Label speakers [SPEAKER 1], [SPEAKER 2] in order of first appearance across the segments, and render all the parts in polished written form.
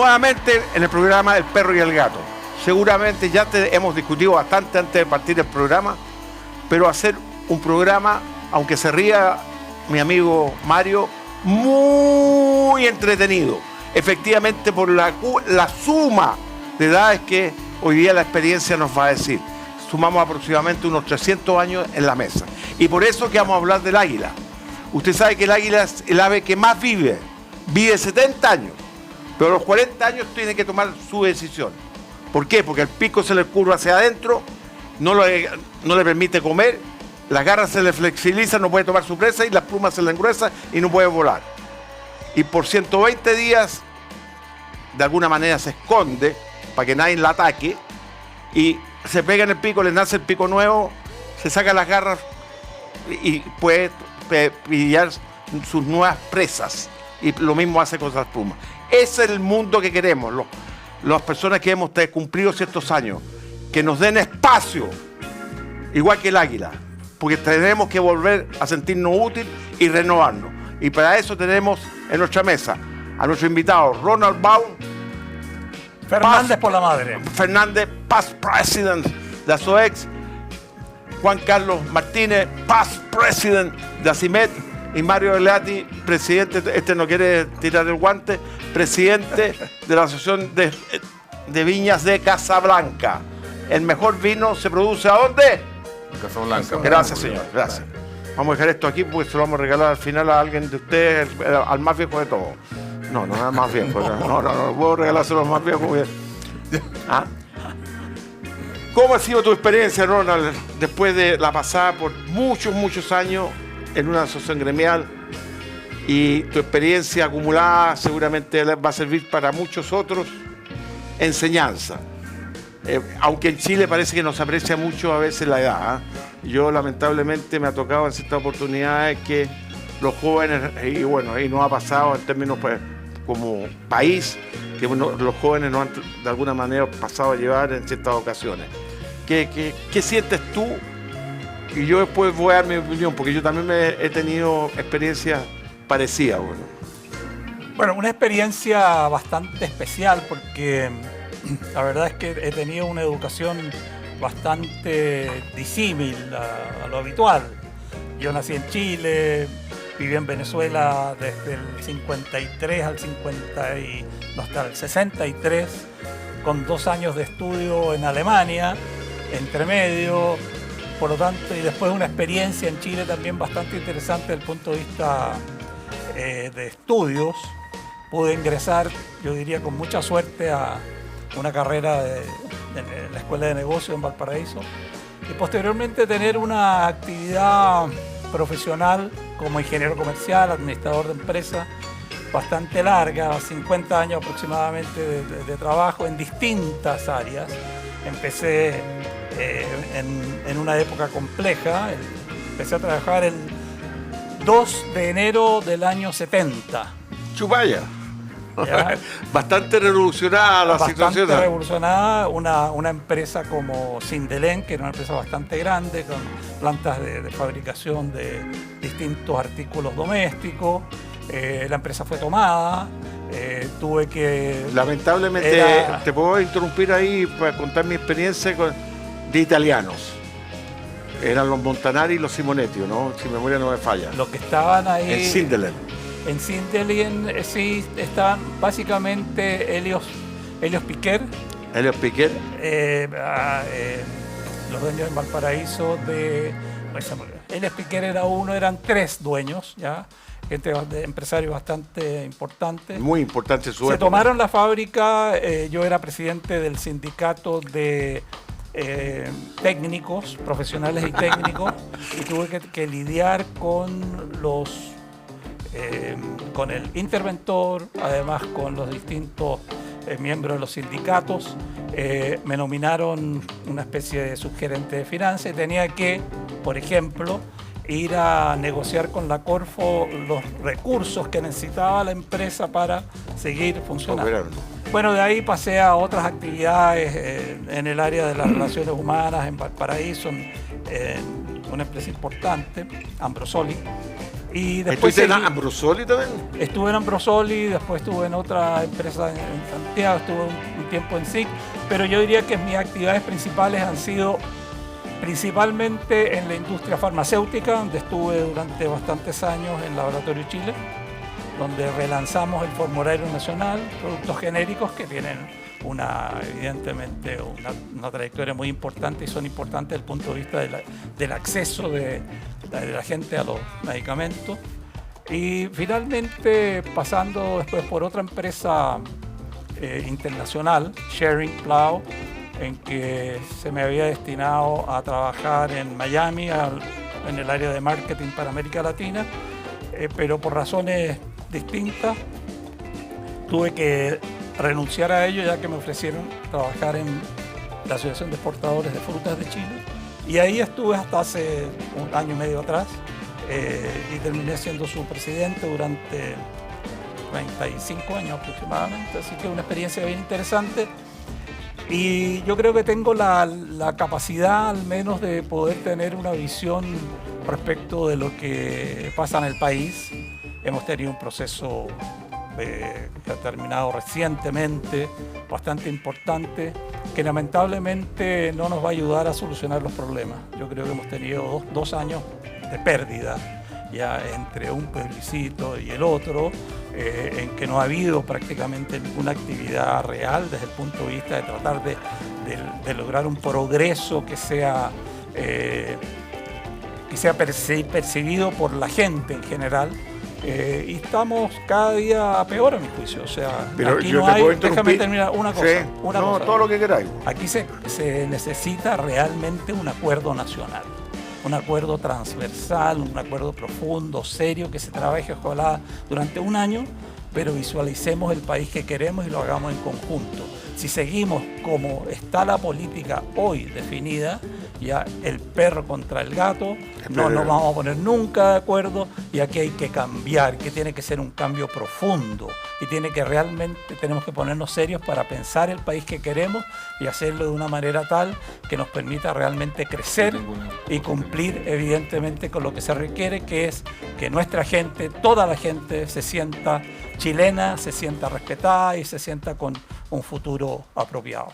[SPEAKER 1] nuevamente en el programa El Perro y el Gato. Seguramente ya hemos discutido bastante antes de partir el programa, pero hacer un programa, aunque se ría mi amigo Mario, muy entretenido. Efectivamente, por la suma de edades que hoy día la experiencia nos va a decir. Sumamos aproximadamente unos 300 años en la mesa. Y por eso que vamos a hablar del águila. Usted sabe que el águila es el ave que más vive. Vive 70 años. Pero a los 40 años tiene que tomar su decisión. ¿Por qué? Porque el pico se le curva hacia adentro, no le permite comer, las garras se le flexibilizan, no puede tomar su presa y las plumas se le engruesan y no puede volar. Y por 120 días, de alguna manera se esconde para que nadie la ataque y se pega en el pico, le nace el pico nuevo, se saca las garras y puede pillar sus nuevas presas. Y lo mismo hace con las plumas. Ese es el mundo que queremos, las personas que hemos cumplido ciertos años, que nos den espacio, igual que el águila, porque tenemos que volver a sentirnos útiles y renovarnos. Y para eso tenemos en nuestra mesa a nuestro invitado Ronald Baum
[SPEAKER 2] Fernández por la madre.
[SPEAKER 1] Fernández, past president de ASOEX, Juan Carlos Martínez, past president de ACIMET, y Mario Velati, presidente, no quiere tirar el guante, presidente de la Asociación de Viñas de Casablanca. El mejor vino se produce ¿a dónde?
[SPEAKER 3] Casablanca.
[SPEAKER 1] Gracias, señor, gracias. Vamos a dejar esto aquí porque se lo vamos a regalar al final a alguien de ustedes, al más viejo de todos. No es más viejo. No puedo regalárselo al más viejo. ¿Ah? ¿Cómo ha sido tu experiencia, Ronald, después de la pasada por muchos años en una asociación gremial? Y tu experiencia acumulada seguramente va a servir para muchos otros enseñanza. Aunque en Chile parece que nos aprecia mucho a veces la edad. Yo lamentablemente me ha tocado en ciertas oportunidades que los jóvenes, y bueno, y nos ha pasado en términos pues, como país, que los jóvenes nos han de alguna manera pasado a llevar en ciertas ocasiones. ¿Qué sientes tú? Y yo después voy a dar mi opinión, porque yo también he tenido experiencias parecidas.
[SPEAKER 2] Bueno, una experiencia bastante especial porque la verdad es que he tenido una educación bastante disímil a lo habitual. Yo nací en Chile, viví en Venezuela desde el 53 hasta el 63, con 2 años de estudio en Alemania, entre medio. Por lo tanto, y después una experiencia en Chile también bastante interesante desde el punto de vista de estudios. Pude ingresar, yo diría con mucha suerte, a una carrera en la Escuela de Negocios en Valparaíso y posteriormente tener una actividad profesional como ingeniero comercial, administrador de empresa, bastante larga, 50 años aproximadamente de trabajo en distintas áreas. Empecé en una época compleja. Empecé a trabajar el 2 de enero del año 70.
[SPEAKER 1] Chupaya. Bastante revolucionada la situación.
[SPEAKER 2] Bastante revolucionada. Una empresa como Sindelén, que era una empresa bastante grande, con plantas de fabricación de distintos artículos domésticos. La empresa fue tomada. Tuve que...
[SPEAKER 1] Lamentablemente, te puedo interrumpir ahí para contar mi experiencia de italianos. Eran los Montanari y los Simonetti, ¿no? Si mi memoria no me falla.
[SPEAKER 2] Los que estaban ahí...
[SPEAKER 1] En Sindelén.
[SPEAKER 2] En Sindelén, sí, estaban básicamente Helios Piquer.
[SPEAKER 1] Helios Piquer.
[SPEAKER 2] Los dueños en Valparaíso de... Helios Piquer era uno, eran 3 dueños, ¿ya? Gente de empresarios bastante importantes.
[SPEAKER 1] Muy importante su
[SPEAKER 2] Se
[SPEAKER 1] época.
[SPEAKER 2] tomaron la fábrica, yo era presidente del sindicato de técnicos, profesionales y técnicos, y tuve que lidiar con con el interventor, además con los distintos miembros de los sindicatos. Me nominaron una especie de subgerente de finanzas y tenía que, por ejemplo, ir a negociar con la Corfo los recursos que necesitaba la empresa para seguir funcionando. Bueno, de ahí pasé a otras actividades en el área de las relaciones humanas en Valparaíso, en una empresa importante, Ambrosoli. Y después
[SPEAKER 1] ¿Estuviste en Ambrosoli también?
[SPEAKER 2] Estuve en Ambrosoli, después estuve en otra empresa en Santiago, estuve un tiempo en SIC, pero yo diría que mis actividades principales han sido principalmente en la industria farmacéutica, donde estuve durante bastantes años en Laboratorio Chile, donde relanzamos el formulario nacional, productos genéricos que tienen evidentemente una trayectoria muy importante y son importantes desde el punto de vista del acceso de la gente a los medicamentos. Y finalmente pasando después por otra empresa internacional, Schering Plough, en que se me había destinado a trabajar en Miami en el área de marketing para América Latina, pero por razones distintas tuve que renunciar a ello, ya que me ofrecieron trabajar en la Asociación de Exportadores de Frutas de Chile, y ahí estuve hasta hace un año y medio atrás, y terminé siendo su presidente durante 35 años aproximadamente, así que una experiencia bien interesante. Y yo creo que tengo la capacidad al menos de poder tener una visión respecto de lo que pasa en el país. Hemos tenido un proceso que ha terminado recientemente, bastante importante, que lamentablemente no nos va a ayudar a solucionar los problemas. Yo creo que hemos tenido dos años de pérdida ya entre un plebiscito y el otro, en que no ha habido prácticamente ninguna actividad real desde el punto de vista de tratar de lograr un progreso que sea percibido por la gente en general. Y estamos cada día peor a mi juicio. O sea,
[SPEAKER 1] pero
[SPEAKER 2] aquí no hay, déjame terminar una cosa.
[SPEAKER 1] Sí, todo lo que queráis.
[SPEAKER 2] Aquí se necesita realmente un acuerdo nacional, un acuerdo transversal, un acuerdo profundo, serio, que se trabaje ojalá durante un año, pero visualicemos el país que queremos y lo hagamos en conjunto. Si seguimos como está la política hoy definida, ya el perro contra el gato, no nos vamos a poner nunca de acuerdo, y aquí hay que cambiar, que tiene que ser un cambio profundo y tenemos que ponernos serios para pensar el país que queremos y hacerlo de una manera tal que nos permita realmente crecer y cumplir evidentemente con lo que se requiere, que es que nuestra gente, toda la gente se sienta chilena, se sienta respetada y se sienta con un futuro apropiado.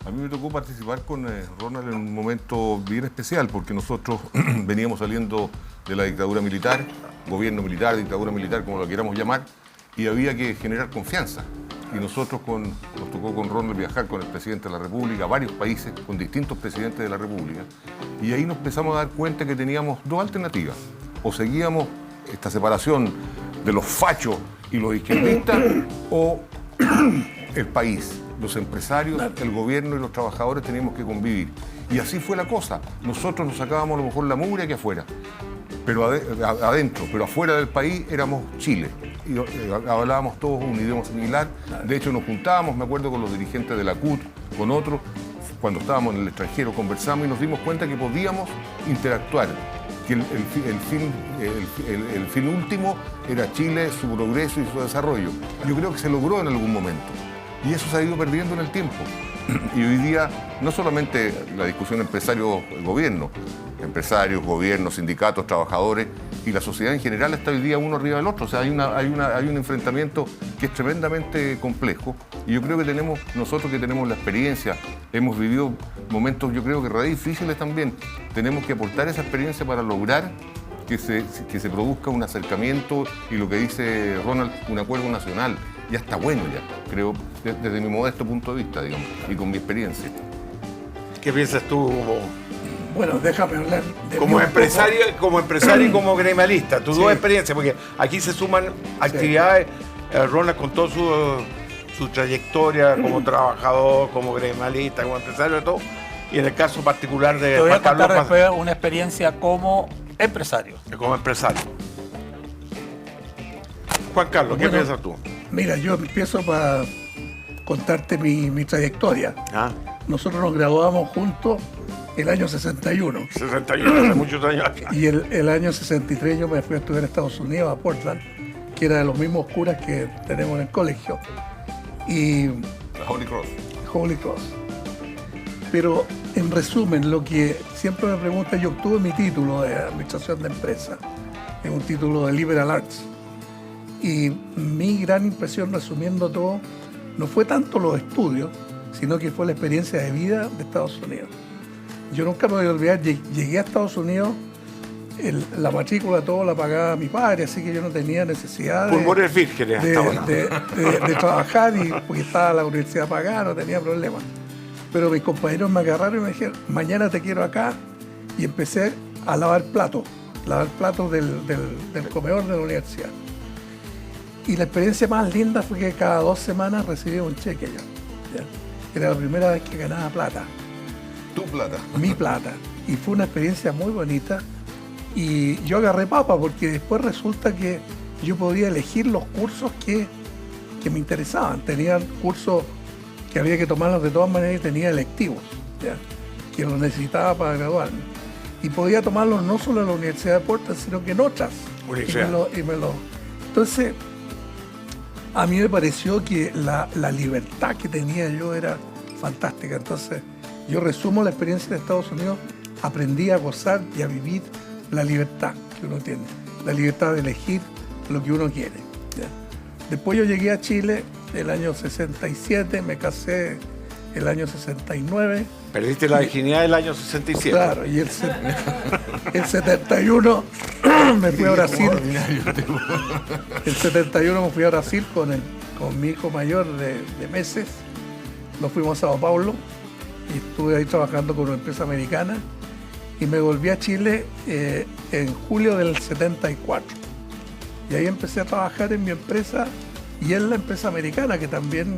[SPEAKER 3] A mí me tocó participar con Ronald en un momento bien especial, porque nosotros veníamos saliendo de la dictadura militar, gobierno militar, dictadura militar, como lo queramos llamar, y había que generar confianza. Y nosotros nos tocó con Ronald viajar con el presidente de la República a varios países, con distintos presidentes de la República, y ahí nos empezamos a dar cuenta que teníamos dos alternativas. O seguíamos esta separación de los fachos y los izquierdistas, o el país, los empresarios, el gobierno y los trabajadores teníamos que convivir. Y así fue la cosa. Nosotros nos sacábamos a lo mejor la mugre aquí afuera, pero adentro, pero afuera del país éramos Chile. Y hablábamos todos un idioma similar. De hecho, nos juntábamos, me acuerdo, con los dirigentes de la CUT, con otros, cuando estábamos en el extranjero, conversamos y nos dimos cuenta que podíamos interactuar, que el fin último era Chile, su progreso y su desarrollo. Yo creo que se logró en algún momento. Y eso se ha ido perdiendo en el tiempo. Y hoy día, no solamente la discusión empresarios-gobierno, empresarios, gobiernos, sindicatos, trabajadores y la sociedad en general está hoy día uno arriba del otro. O sea, hay un enfrentamiento que es tremendamente complejo. Y yo creo que nosotros que tenemos la experiencia, hemos vivido momentos, yo creo que re difíciles también, tenemos que aportar esa experiencia para lograr que se produzca un acercamiento y lo que dice Ronald, un acuerdo nacional. Ya está bueno ya, creo, desde mi modesto punto de vista, digamos, y con mi experiencia.
[SPEAKER 1] ¿Qué piensas tú?
[SPEAKER 4] Bueno, déjame hablar de
[SPEAKER 1] como empresario y como gremialista, tus dos experiencias, porque aquí se suman actividades, Ronald con toda su trayectoria como trabajador, como gremialista, como empresario, todo, y en el caso particular de
[SPEAKER 2] Te voy a contar después una experiencia como empresario.
[SPEAKER 1] Como empresario. Juan Carlos, ¿qué piensas tú?
[SPEAKER 4] Mira, yo empiezo para contarte mi trayectoria. Nosotros nos graduamos juntos el año 61.
[SPEAKER 1] 61, hace muchos años aquí.
[SPEAKER 4] Y el año 63 yo me fui a estudiar a Estados Unidos, a Portland, que era de los mismos curas que tenemos en el colegio. Y
[SPEAKER 3] la Holy Cross.
[SPEAKER 4] Holy Cross. Pero en resumen, lo que siempre me preguntan, yo obtuve mi título de administración de empresa es un título de Liberal Arts. Y mi gran impresión, resumiendo todo, no fue tanto los estudios, sino que fue la experiencia de vida de Estados Unidos. Yo nunca me voy a olvidar, llegué a Estados Unidos, la matrícula todo la pagaba mi padre, así que yo no tenía necesidad de trabajar, porque estaba la universidad pagada, no tenía problema. Pero mis compañeros me agarraron y me dijeron, mañana te quiero acá, y empecé a lavar platos del comedor de la universidad. Y la experiencia más linda fue que cada 2 semanas recibía un cheque yo. ¿Ya? Era la primera vez que ganaba plata.
[SPEAKER 3] ¿Tu plata?
[SPEAKER 4] Mi plata. Y fue una experiencia muy bonita. Y yo agarré papa porque después resulta que yo podía elegir los cursos que me interesaban. Tenían cursos que había que tomarlos de todas maneras y tenía electivos, ¿ya? Que los necesitaba para graduarme. Y podía tomarlos no solo en la Universidad de Portland, sino que en otras. Entonces, a mí me pareció que la libertad que tenía yo era fantástica. Entonces, yo resumo la experiencia de Estados Unidos, aprendí a gozar y a vivir la libertad que uno tiene, la libertad de elegir lo que uno quiere. ¿Ya? Después yo llegué a Chile el año 67, me casé el año 69.
[SPEAKER 1] Perdiste la virginidad el año 67.
[SPEAKER 4] Claro, y el 71 me fui a Brasil. El 71 me fui a Brasil con mi hijo mayor de meses. Nos fuimos a Sao Paulo y estuve ahí trabajando con una empresa americana y me volví a Chile en julio del 74. Y ahí empecé a trabajar en mi empresa y en la empresa americana, que también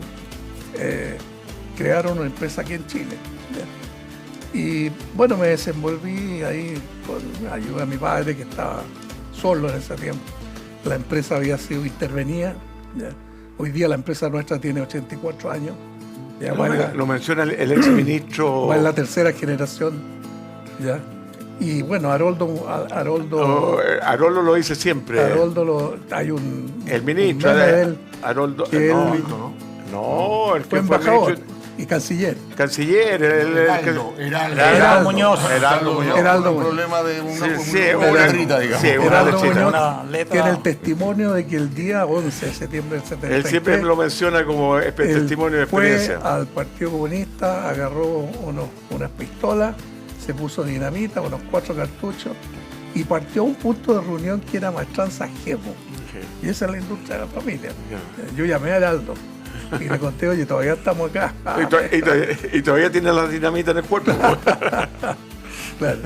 [SPEAKER 4] crearon una empresa aquí en Chile. ¿Ya? Y bueno, me desenvolví ahí con ayuda de mi padre, que estaba solo en ese tiempo. La empresa había sido intervenida. ¿Ya? Hoy día la empresa nuestra tiene 84 años. ¿Ya?
[SPEAKER 1] Lo menciona el exministro.
[SPEAKER 4] Va en la tercera generación. ¿Ya? Y bueno, Haroldo
[SPEAKER 1] lo dice siempre.
[SPEAKER 4] Hay un...
[SPEAKER 1] El ministro
[SPEAKER 4] de él.
[SPEAKER 1] Haroldo.
[SPEAKER 4] No, el que fue embajador y canciller.
[SPEAKER 2] Heraldo Muñoz.
[SPEAKER 3] Un problema de una letrita, digamos.
[SPEAKER 1] Sí,
[SPEAKER 4] Heraldo Muñoz tiene el testimonio de que el día 11 de septiembre del 73...
[SPEAKER 1] Él siempre lo menciona como testimonio de experiencia.
[SPEAKER 4] Fue al Partido Comunista, agarró unas pistolas, se puso dinamita, unos 4 cartuchos, y partió a un punto de reunión que era Maestranza Jepo. Y esa es la industria de la familia. Yo llamé a Heraldo y le conté, oye, todavía estamos acá.
[SPEAKER 1] Y todavía tiene la dinamita en el cuerpo.
[SPEAKER 4] Claro.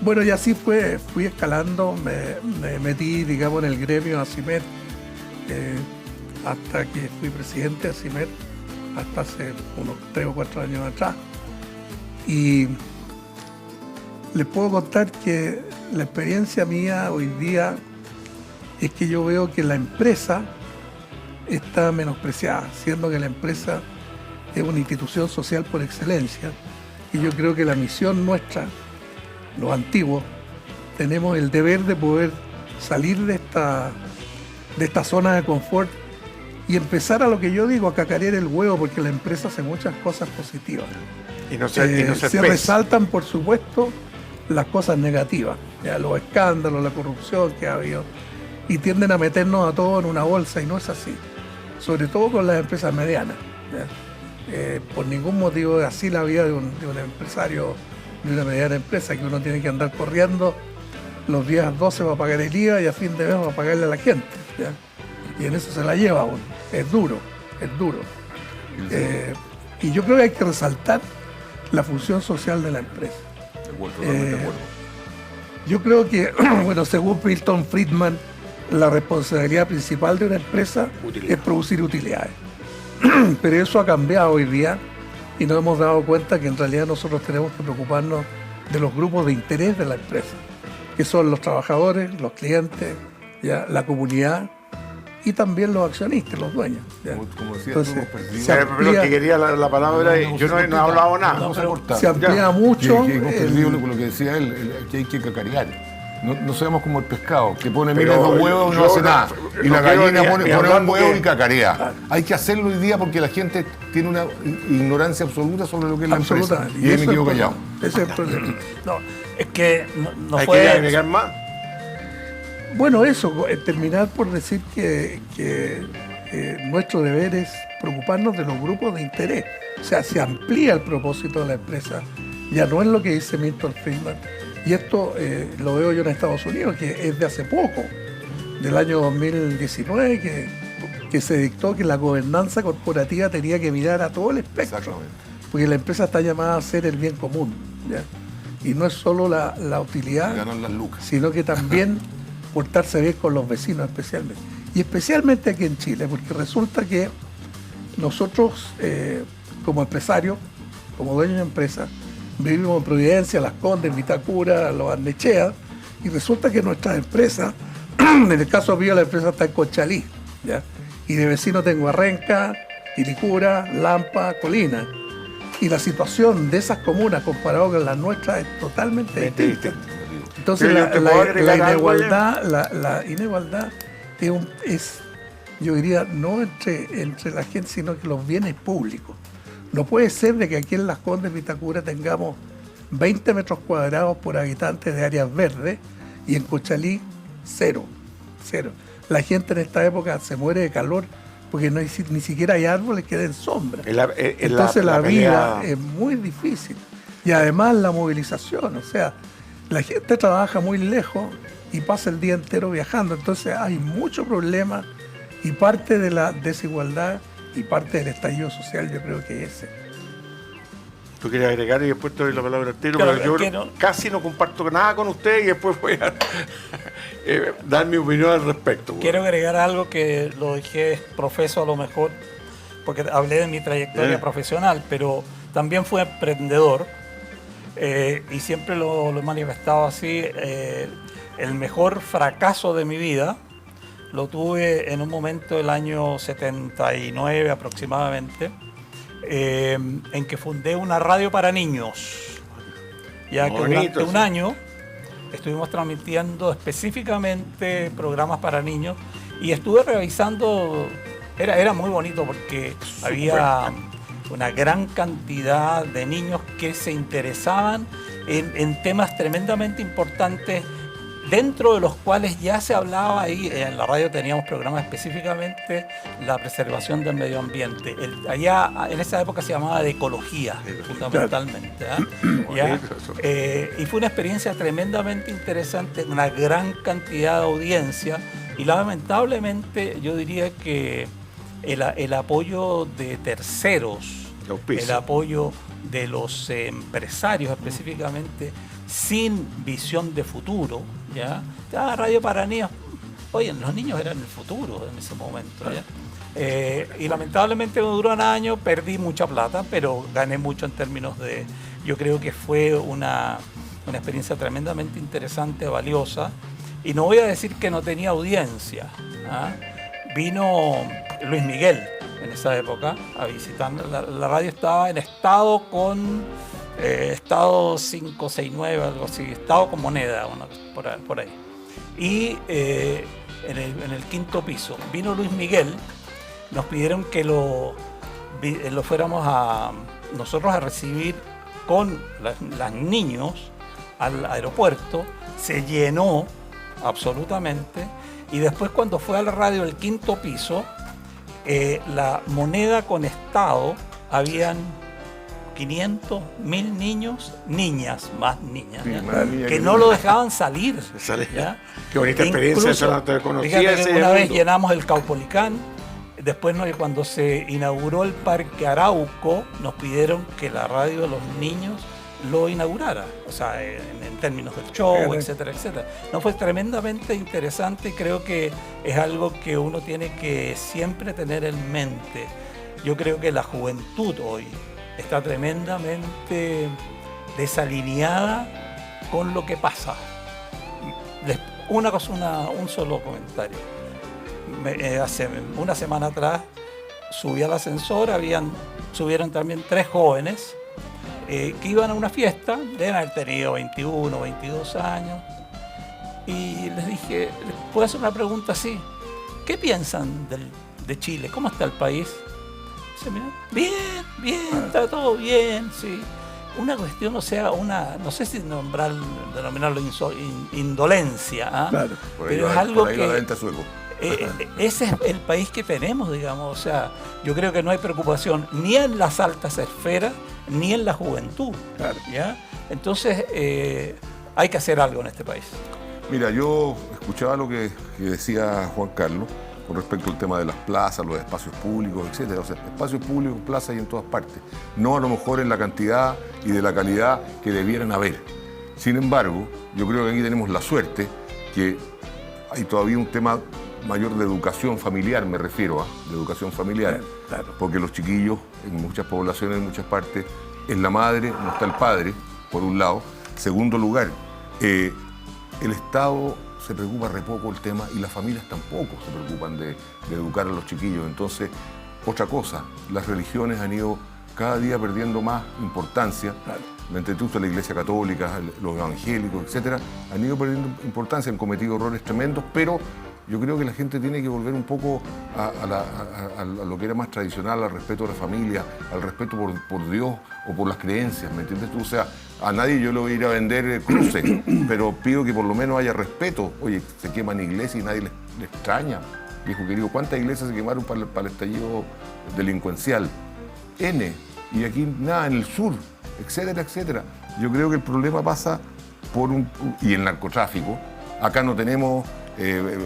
[SPEAKER 4] Bueno, y así fui escalando, me metí, digamos, en el gremio ACIMED, hasta que fui presidente de ACIMED, hasta hace unos 3 o 4 años atrás. Y les puedo contar que la experiencia mía hoy día es que yo veo que la empresa está menospreciada, siendo que la empresa es una institución social por excelencia. Y yo creo que la misión nuestra, los antiguos, tenemos el deber de poder salir de esta zona de confort y empezar a lo que yo digo, a cacarear el huevo, porque la empresa hace muchas cosas positivas. Se resaltan, por supuesto, las cosas negativas, ya, los escándalos, la corrupción que ha habido, y tienden a meternos a todos en una bolsa, y no es así. Sobre todo con las empresas medianas. Por ningún motivo es así la vida de un empresario de una mediana empresa, que uno tiene que andar corriendo los días 12 para pagar el IVA y a fin de mes para pagarle a la gente. ¿Ya? Y en eso se la lleva uno. Es duro. Y yo creo que hay que resaltar la función social de la empresa.
[SPEAKER 3] Totalmente de acuerdo.
[SPEAKER 4] Yo creo que, bueno, según Milton Friedman, la responsabilidad principal de una empresa es producir utilidades. Pero eso ha cambiado hoy día y nos hemos dado cuenta que en realidad nosotros tenemos que preocuparnos de los grupos de interés de la empresa, que son los trabajadores, los clientes, ¿ya? La comunidad y también los accionistas, los dueños. ¿Ya?
[SPEAKER 3] Como decía,
[SPEAKER 4] entonces,
[SPEAKER 1] pero que quería la palabra, yo no he hablado nada.
[SPEAKER 4] Se amplía mucho.
[SPEAKER 3] Que hemos perdido con lo que decía él, que hay que cacarear. No seamos como el pescado, que pone miles de huevos y no hace nada. Y la gallina pone un huevo y cacarea. Hay que hacerlo hoy día porque la gente tiene una ignorancia absoluta sobre lo que es la empresa. Y ahí me quedo callado.
[SPEAKER 4] Ese es el problema.
[SPEAKER 2] No, es que no
[SPEAKER 1] ¿Hay
[SPEAKER 2] fue...
[SPEAKER 1] que agregar más?
[SPEAKER 4] Bueno, eso, terminar por decir que nuestro deber es preocuparnos de los grupos de interés. O sea, se amplía el propósito de la empresa. Ya no es lo que dice Milton Friedman. Y esto lo veo yo en Estados Unidos, que es de hace poco, del año 2019, que se dictó que la gobernanza corporativa tenía que mirar a todo el espectro.
[SPEAKER 3] Exactamente.
[SPEAKER 4] Porque la empresa está llamada a hacer el bien común, ¿ya? Y no es solo la utilidad,
[SPEAKER 3] Ganar las lucas.
[SPEAKER 4] sino que también portarse bien con los vecinos especialmente. Y especialmente aquí en Chile, porque resulta que nosotros, como empresarios, como dueños de empresas, vivimos en Providencia, Las Condes, Vitacura, Los Arnechea, y resulta que nuestras empresas, en el caso mío la empresa está en Conchalí, ¿ya? Y de vecino tengo a Renca, Quilicura, Lampa, Colina. Y la situación de esas comunas comparado con las nuestras es totalmente distinta. Entonces
[SPEAKER 1] Pero yo te puedo agregar algo,
[SPEAKER 4] la inigualdad es, yo diría, no entre la gente, sino que los bienes públicos. No puede ser de que aquí en Las Condes, Vitacura, tengamos 20 metros cuadrados por habitante de áreas verdes y en Conchalí cero. La gente en esta época se muere de calor porque no hay, ni siquiera hay árboles que den sombra. Entonces la vida es muy difícil. Y además la movilización, o sea, la gente trabaja muy lejos y pasa el día entero viajando. Entonces hay mucho problema y parte de la desigualdad y parte del estallido social yo creo que es ese.
[SPEAKER 1] Tú quieres agregar y después te doy la palabra al tiro,
[SPEAKER 2] Claro,
[SPEAKER 1] pero yo
[SPEAKER 2] no.
[SPEAKER 1] casi no comparto nada con usted y después voy a dar mi opinión al respecto.
[SPEAKER 2] Quiero agregar algo que lo dejé profeso a lo mejor, porque hablé de mi trayectoria profesional, pero también fui emprendedor y siempre lo he manifestado así. El mejor fracaso de mi vida lo tuve en un momento del año 79 aproximadamente, en que fundé una radio para niños. Ya que durante un año estuvimos transmitiendo específicamente programas para niños y estuve revisando, era muy bonito porque había una gran cantidad de niños que se interesaban en temas tremendamente importantes, dentro de los cuales ya se hablaba, ahí en la radio teníamos programas específicamente la preservación del medio ambiente. Allá en esa época se llamaba de ecología, fundamentalmente. ¿Ya? Y fue una experiencia tremendamente interesante, una gran cantidad de audiencia y lamentablemente yo diría que el apoyo de terceros, el apoyo de los empresarios específicamente, sin visión de futuro, ¿ya? Radio para niños, oye, los niños eran el futuro en ese momento, ¿ya? Y lamentablemente no duró un año, perdí mucha plata, pero gané mucho en términos de, yo creo que fue una experiencia tremendamente interesante, valiosa, y no voy a decir que no tenía audiencia, ¿ah? Vino Luis Miguel en esa época a visitar, la radio estaba en estado con estado 569, algo así, estado con moneda, por ahí. Y en el quinto piso vino Luis Miguel, nos pidieron que lo fuéramos nosotros a recibir con los niños al aeropuerto, se llenó absolutamente, y después cuando fue a la radio del quinto piso, la moneda con estado, habían 500, 1000 niños, niñas, más niñas, ¿ya? Que no lo dejaban salir, ¿ya?
[SPEAKER 1] Qué bonita experiencia, eso no te conocía.
[SPEAKER 2] Fíjate, una vez llenamos el Caupolicán, después cuando se inauguró el Parque Arauco, nos pidieron que la radio de los niños lo inaugurara, o sea, en términos del show, etcétera, etcétera. No, fue tremendamente interesante y creo que es algo que uno tiene que siempre tener en mente. Yo creo que la juventud hoy está tremendamente desalineada con lo que pasa. Un solo comentario. Hace una semana atrás subí al ascensor, subieron también 3 jóvenes que iban a una fiesta, deben haber tenido 21, 22 años, y les dije, ¿les puedo hacer una pregunta así? ¿Qué piensan de Chile? ¿Cómo está el país? Bien, está todo bien, sí. una cuestión, o sea, no sé si denominarlo indolencia, ¿ah?
[SPEAKER 4] Claro.
[SPEAKER 2] Pero es algo
[SPEAKER 3] por ahí va la
[SPEAKER 2] que...
[SPEAKER 3] venta sueco.
[SPEAKER 2] Ese es el país que tenemos, digamos. O sea, yo creo que no hay preocupación ni en las altas esferas ni en la juventud.
[SPEAKER 4] Claro.
[SPEAKER 2] ¿Ya? Entonces, hay que hacer algo en este país.
[SPEAKER 3] Mira, yo escuchaba lo que decía Juan Carlos con respecto al tema de las plazas, los espacios públicos, etcétera. O sea, espacios públicos, plazas y en todas partes. No a lo mejor en la cantidad y de la calidad que debieran haber. Sin embargo, yo creo que aquí tenemos la suerte que hay todavía un tema mayor de educación familiar, me refiero de educación familiar.
[SPEAKER 4] Claro.
[SPEAKER 3] Porque los chiquillos, en muchas poblaciones, en muchas partes, es la madre, no está el padre, por un lado. Segundo lugar, el Estado se preocupa re poco el tema y las familias tampoco se preocupan de educar a los chiquillos. Entonces, otra cosa, las religiones han ido cada día perdiendo más importancia.
[SPEAKER 4] Claro.
[SPEAKER 3] Entre tú, la Iglesia Católica, los evangélicos, etcétera, han ido perdiendo importancia, han cometido errores tremendos, pero yo creo que la gente tiene que volver un poco a lo que era más tradicional, al respeto a la familia, al respeto por Dios o por las creencias, ¿me entiendes tú? O sea, a nadie yo le voy a ir a vender cruces, pero pido que por lo menos haya respeto. Oye, se queman iglesias y nadie les extraña. Viejo querido, ¿cuántas iglesias se quemaron para el estallido delincuencial? N. Y aquí nada, en el sur, etcétera, etcétera. Yo creo que el problema pasa y el narcotráfico. Acá no tenemos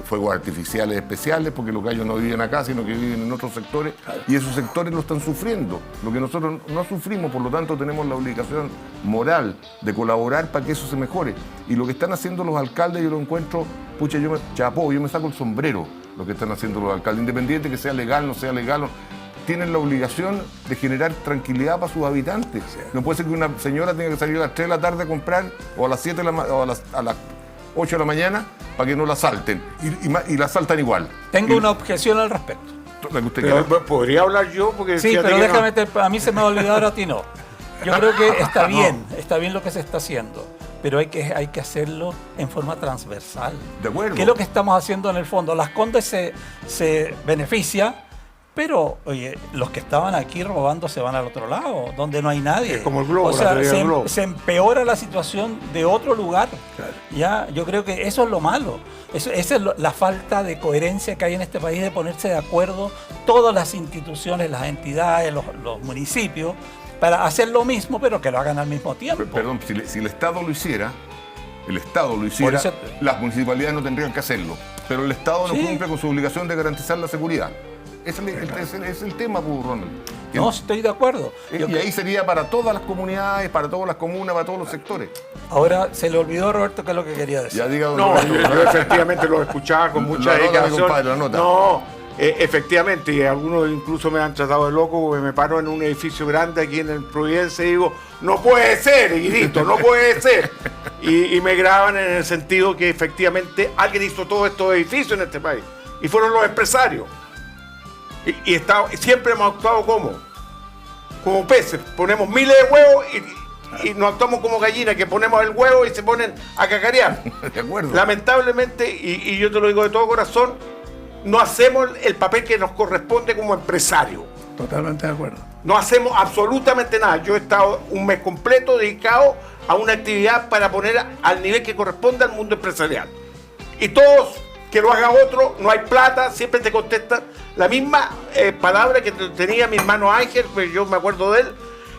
[SPEAKER 3] fuegos artificiales especiales porque los gallos no viven acá, sino que viven en otros sectores, y esos sectores lo están sufriendo, lo que nosotros no sufrimos. Por lo tanto, tenemos la obligación moral de colaborar para que eso se mejore. Y lo que están haciendo los alcaldes, yo lo encuentro, pucha, yo me saco el sombrero lo que están haciendo los alcaldes, independiente que sea legal, no sea legal. Tienen la obligación de generar tranquilidad para sus habitantes. No puede ser que una señora tenga que salir a las 3 de la tarde a comprar, o a las 7 o a las 8 de la mañana, para que no la asalten. Y la asaltan igual.
[SPEAKER 2] Tengo una objeción al respecto.
[SPEAKER 3] La que usted
[SPEAKER 1] Pero,
[SPEAKER 3] quiera.
[SPEAKER 1] podría hablar yo, porque
[SPEAKER 2] Sí,
[SPEAKER 1] fíjate
[SPEAKER 2] pero
[SPEAKER 1] que
[SPEAKER 2] déjame, a mí se me va a olvidar, a ti no. Yo creo que está bien lo que se está haciendo, pero hay que hacerlo en forma transversal.
[SPEAKER 3] De acuerdo.
[SPEAKER 2] ¿Qué es lo que estamos haciendo en el fondo? Las Condes se beneficia, pero, oye, los que estaban aquí robando se van al otro lado, donde no hay nadie.
[SPEAKER 1] Es como el globo,
[SPEAKER 2] o sea,
[SPEAKER 1] la teoría del globo.
[SPEAKER 2] se empeora la situación de otro lugar.
[SPEAKER 4] Claro.
[SPEAKER 2] Ya, yo creo que eso es lo malo. Esa es la falta de coherencia que hay en este país, de ponerse de acuerdo todas las instituciones, las entidades, los municipios, para hacer lo mismo, pero que lo hagan al mismo tiempo.
[SPEAKER 3] Perdón, si el Estado lo hiciera,
[SPEAKER 2] Por eso-
[SPEAKER 3] las municipalidades no tendrían que hacerlo. Pero el Estado no
[SPEAKER 2] Sí.
[SPEAKER 3] cumple con su obligación de garantizar la seguridad. Ese es el tema, pues, Ronald.
[SPEAKER 2] No, estoy de acuerdo. Yo
[SPEAKER 3] Y ahí sería para todas las comunidades, para todas las comunas, para todos los sectores.
[SPEAKER 2] Ahora se le olvidó a Roberto qué es lo que quería decir.
[SPEAKER 3] Ya diga, don
[SPEAKER 1] No,
[SPEAKER 3] Roberto.
[SPEAKER 1] yo efectivamente lo escuchaba con mucha
[SPEAKER 3] La nota, mi
[SPEAKER 1] dedicación.
[SPEAKER 3] compadre, la nota.
[SPEAKER 1] No, efectivamente, y algunos incluso me han tratado de loco porque me paro en un edificio grande aquí en el Providencia y digo, no puede ser, y grito, no puede ser. Y me graban en el sentido que efectivamente alguien hizo todos estos edificios en este país. Y fueron los empresarios. Y siempre hemos actuado como peces. Ponemos miles de huevos y nos actuamos como gallinas, que ponemos el huevo y se ponen a cacarear.
[SPEAKER 3] De acuerdo.
[SPEAKER 1] Lamentablemente, y yo te lo digo de todo corazón, no hacemos el papel que nos corresponde como empresario.
[SPEAKER 4] Totalmente de acuerdo.
[SPEAKER 1] No hacemos absolutamente nada. Yo he estado un mes completo dedicado a una actividad para poner al nivel que corresponde al mundo empresarial. Y todos, que lo haga otro, no hay plata, siempre te contestan la misma palabra que tenía mi hermano Ángel, pues yo me acuerdo de él,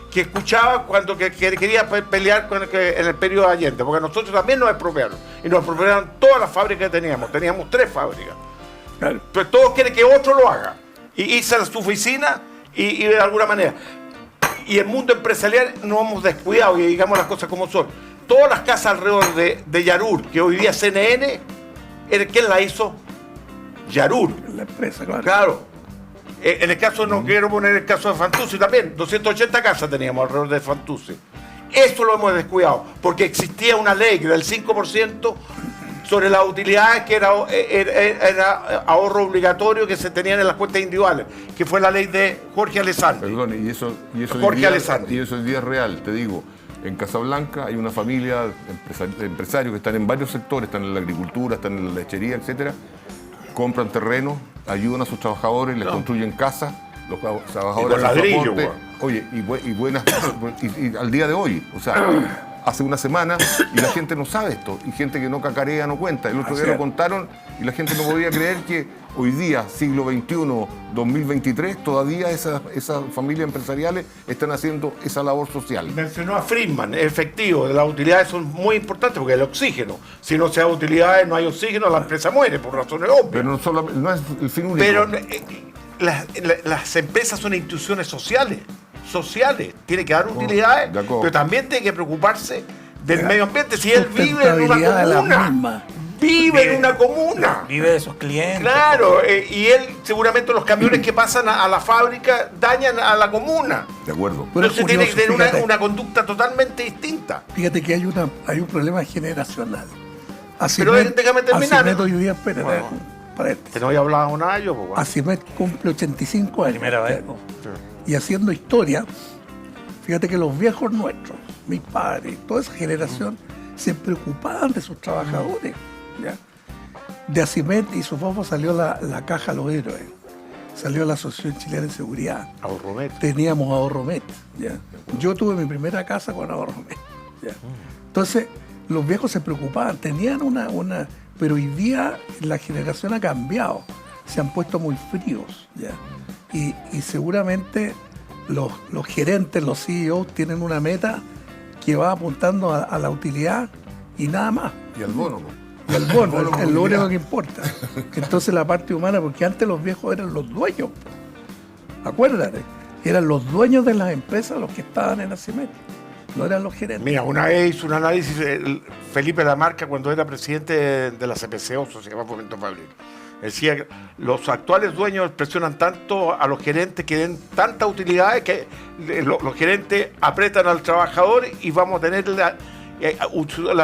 [SPEAKER 1] que escuchaba cuando quería pelear en el periodo de Allende, porque nosotros también nos expropiaron, y nos expropiaron todas las fábricas que teníamos 3 fábricas.
[SPEAKER 4] Claro.
[SPEAKER 1] Entonces todos quieren que otro lo haga, y irse a su oficina y de alguna manera. Y el mundo empresarial no hemos descuidado, y digamos las cosas como son. Todas las casas alrededor de Yarur, que hoy día es CNN, ¿quién la hizo? Yarur.
[SPEAKER 4] La empresa, claro.
[SPEAKER 1] Claro. En el caso, no quiero poner el caso de Fantuzzi también, 280 casas teníamos alrededor de Fantuzzi. Eso lo hemos descuidado, porque existía una ley del 5% sobre las utilidades que era ahorro obligatorio que se tenían en las cuentas individuales, que fue la ley de Jorge Alessandri.
[SPEAKER 3] Perdón, y eso
[SPEAKER 1] Jorge Alessandri.
[SPEAKER 3] y eso hoy día es real, te digo. En Casablanca hay una familia de empresarios que están en varios sectores, están en la agricultura, están en la lechería, etcétera. Compran terreno, ayudan a sus trabajadores, les construyen casas, los trabajadores
[SPEAKER 1] con ladrillo,
[SPEAKER 3] hacen Oye, y buenas, y al día de hoy, o sea, hace una semana y la gente no sabe esto, y gente que no cacarea no cuenta. El otro día lo contaron y la gente no podía creer que hoy día, siglo XXI, 2023, todavía esas familias empresariales están haciendo esa labor social.
[SPEAKER 1] Mencionó a Friedman, efectivo, las utilidades son muy importantes porque el oxígeno, si no se da utilidades, no hay oxígeno, la empresa muere por razones obvias.
[SPEAKER 3] Pero no es el fin único.
[SPEAKER 1] Pero las empresas son instituciones sociales, tiene que dar utilidades, pero también tiene que preocuparse del medio ambiente. Si él vive en una comuna,
[SPEAKER 2] vive de sus clientes.
[SPEAKER 1] Claro, y él seguramente los camiones que pasan a la fábrica dañan a la comuna.
[SPEAKER 3] De acuerdo.
[SPEAKER 1] Entonces tiene que tener una conducta totalmente distinta.
[SPEAKER 4] Fíjate que hay un problema generacional.
[SPEAKER 1] Pero déjame terminar.
[SPEAKER 4] Asimet hoy día, espera,
[SPEAKER 1] que no había hablado nada yo. Pues,
[SPEAKER 4] Asimet cumple 85 años.
[SPEAKER 2] Primera vez.
[SPEAKER 4] Y haciendo historia, fíjate que los viejos nuestros, mis padres, toda esa generación, se preocupaban de sus trabajadores. ¿Ya? De Asimet y Sofofo salió la Caja Los Héroes, salió la Asociación Chilena de Seguridad.
[SPEAKER 1] Ahorromet.
[SPEAKER 4] Teníamos Ahorromet. ¿Ya? Yo tuve mi primera casa con Ahorromet. ¿Ya? Entonces, los viejos se preocupaban, tenían una... Pero hoy día la generación ha cambiado, se han puesto muy fríos. ¿Ya? Y seguramente los gerentes, los CEOs tienen una meta que va apuntando a la utilidad y nada más.
[SPEAKER 3] Y al bono.
[SPEAKER 4] Y al bono, es lo único que importa. Entonces la parte humana, porque antes los viejos eran los dueños. Acuérdate, eran los dueños de las empresas los que estaban en Asimet, no eran los gerentes.
[SPEAKER 1] Mira, una vez hizo un análisis Felipe Lamarca cuando era presidente de la CPCO, Sociedad de Fomento Fabril. Decía que los actuales dueños presionan tanto a los gerentes que den tantas utilidades que los gerentes apretan al trabajador y vamos a tener la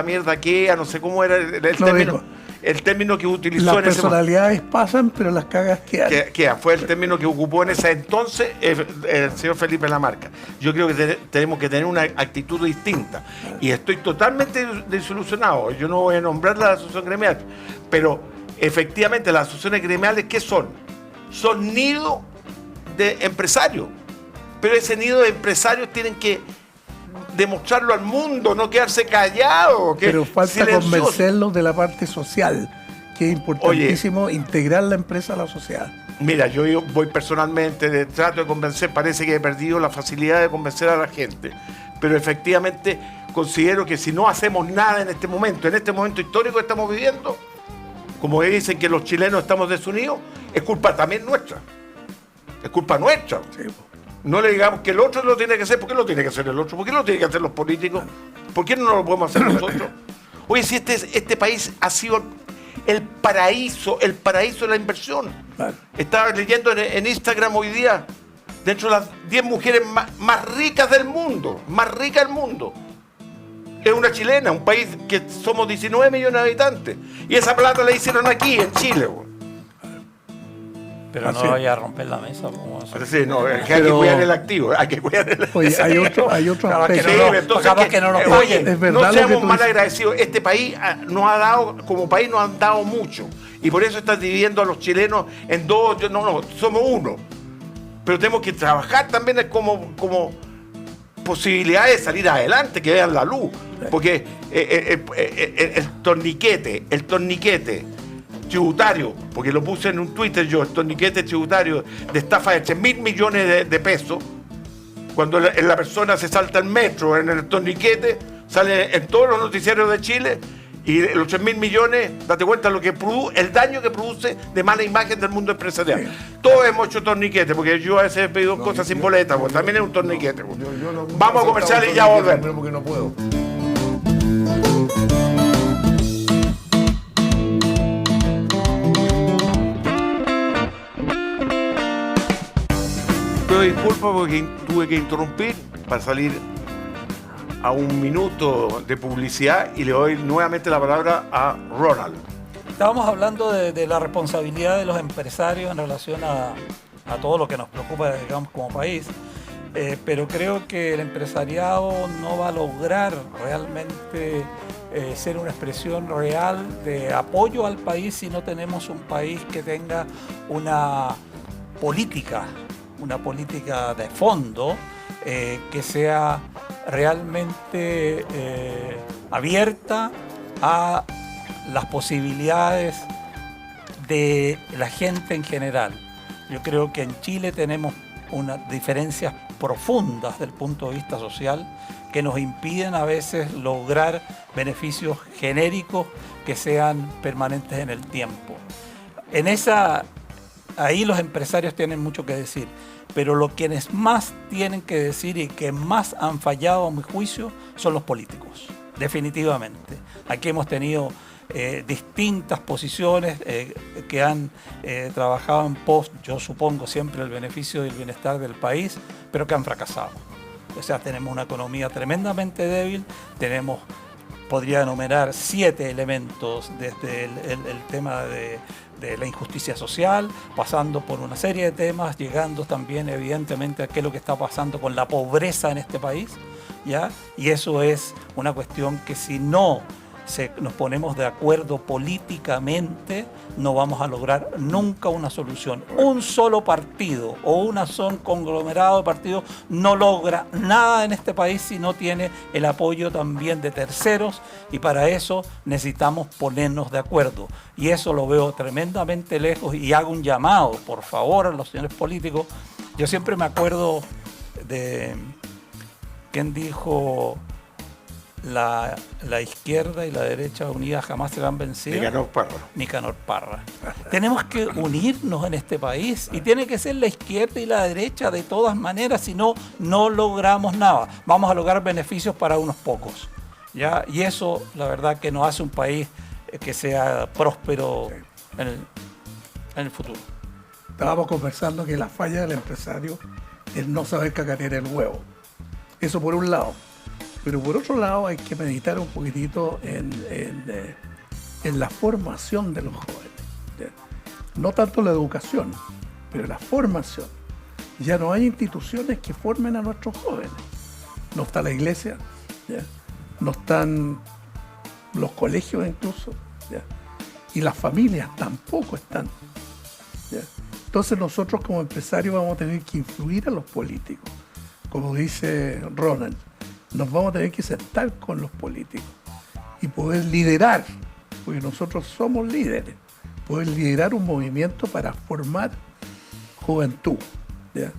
[SPEAKER 1] mierda que no sé cómo era el término que utilizó
[SPEAKER 4] en ese momento. Las personalidades pasan, pero las cagas quedan.
[SPEAKER 1] Fue el término que ocupó en ese entonces el señor Felipe Lamarca. Yo creo que tenemos que tener una actitud distinta. Y estoy totalmente desilusionado. Yo no voy a nombrar la asociación gremial, pero efectivamente, las asociaciones gremiales, ¿qué son? Son nidos de empresarios. Pero ese nido de empresarios tienen que demostrarlo al mundo, no quedarse callados.
[SPEAKER 4] Pero falta convencerlos de la parte social, que es importantísimo integrar la empresa a la sociedad.
[SPEAKER 1] Mira, yo voy personalmente, trato de convencer, parece que he perdido la facilidad de convencer a la gente. Pero efectivamente considero que si no hacemos nada en este momento histórico que estamos viviendo, como dicen que los chilenos estamos desunidos, es culpa también nuestra. Es culpa nuestra.
[SPEAKER 4] Sí.
[SPEAKER 1] No le digamos que el otro lo tiene que hacer. ¿Por qué lo tiene que hacer el otro? ¿Por qué lo tienen que hacer los políticos? ¿Por qué no lo podemos hacer nosotros? Oye, si este país ha sido el paraíso de la inversión.
[SPEAKER 4] Claro.
[SPEAKER 1] Estaba leyendo en Instagram hoy día, dentro de las 10 mujeres más ricas del mundo, es una chilena, un país que somos 19 millones de habitantes. Y esa plata la hicieron aquí, en Chile.
[SPEAKER 2] Pero no vaya a romper la mesa.
[SPEAKER 1] Sí, no, es que hay que cuidar el activo.
[SPEAKER 4] Oye, hay otro aspecto.
[SPEAKER 1] Oye, no seamos mal agradecidos. Este país nos ha dado, como país nos han dado mucho. Y por eso están dividiendo a los chilenos en dos. No, somos uno. Pero tenemos que trabajar también como posibilidades de salir adelante, que vean la luz. Porque el torniquete tributario, porque lo puse en un Twitter yo, el torniquete tributario de estafa de 3.000 millones de pesos, cuando la persona se salta el metro en el torniquete, sale en todos los noticiarios de Chile, y los 3.000 millones, date cuenta lo que el daño que produce de mala imagen del mundo empresarial. Sí. Todos hemos hecho torniquete, porque yo a veces he pedido cosas sin boleta, pues también es un torniquete. Vamos a comercial y ya volvemos.
[SPEAKER 3] Porque no puedo.
[SPEAKER 1] Pido disculpas porque tuve que interrumpir para salir a un minuto de publicidad y le doy nuevamente la palabra a Ronald.
[SPEAKER 2] Estábamos hablando de la responsabilidad de los empresarios en relación a todo lo que nos preocupa, digamos, como país, pero creo que el empresariado no va a lograr realmente ser una expresión real de apoyo al país si no tenemos un país que tenga una política de fondo que sea realmente abierta a las posibilidades de la gente en general. Yo creo que en Chile tenemos unas diferencias profundas del punto de vista social que nos impiden a veces lograr beneficios genéricos que sean permanentes en el tiempo. Ahí los empresarios tienen mucho que decir, pero quienes más tienen que decir y que más han fallado a mi juicio son los políticos, definitivamente. Aquí hemos tenido distintas posiciones que han trabajado en pos, yo supongo siempre, el beneficio y el bienestar del país, pero que han fracasado. O sea, tenemos una economía tremendamente débil, podría enumerar 7 elementos, desde el tema de la injusticia social, pasando por una serie de temas, llegando también evidentemente a qué es lo que está pasando con la pobreza en este país, ¿ya? Y eso es una cuestión que si no nos ponemos de acuerdo políticamente, no vamos a lograr nunca una solución. Un solo partido o un conglomerado de partidos no logra nada en este país si no tiene el apoyo también de terceros, y para eso necesitamos ponernos de acuerdo. Y eso lo veo tremendamente lejos, y hago un llamado, por favor, a los señores políticos. Yo siempre me acuerdo de quien dijo: la izquierda y la derecha unidas jamás serán vencidas. Nicanor Parra. Tenemos que unirnos en este país, y tiene que ser la izquierda y la derecha de todas maneras, si no, no logramos nada. Vamos a lograr beneficios para unos pocos, ¿ya? Y eso, la verdad, que nos hace un país que sea próspero en el futuro.
[SPEAKER 4] Estábamos conversando que la falla del empresario es no saber cacarear el huevo. Eso por un lado. Pero por otro lado hay que meditar un poquitito en la formación de los jóvenes. ¿Ya? No tanto la educación, pero la formación. Ya no hay instituciones que formen a nuestros jóvenes. No está la iglesia, ¿ya? No están los colegios incluso, ¿ya? Y las familias tampoco están, ¿ya? Entonces nosotros como empresarios vamos a tener que influir a los políticos. Como dice Ronald, nos vamos a tener que sentar con los políticos y poder liderar, porque nosotros somos líderes, poder liderar un movimiento para formar juventud, ¿ya?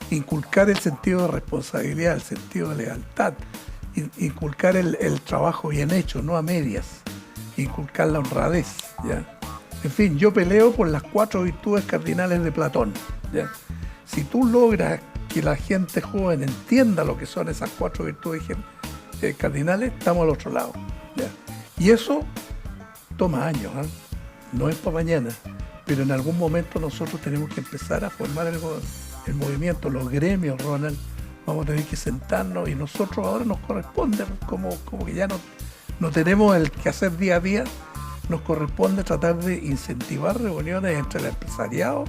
[SPEAKER 4] Inculcar el sentido de responsabilidad, el sentido de lealtad, inculcar el trabajo bien hecho, no a medias, inculcar la honradez, ¿ya? En fin, yo peleo por las 4 virtudes cardinales de Platón, ¿ya? Si tú logras que la gente joven entienda lo que son esas 4 virtudes cardinales, estamos al otro lado, ¿ya? Y eso toma años, ¿eh? No es para mañana, pero en algún momento nosotros tenemos que empezar a formar el movimiento, los gremios, Ronald. Vamos a tener que sentarnos, y nosotros ahora nos corresponde, como que ya no tenemos el que hacer día a día, nos corresponde tratar de incentivar reuniones entre el empresariado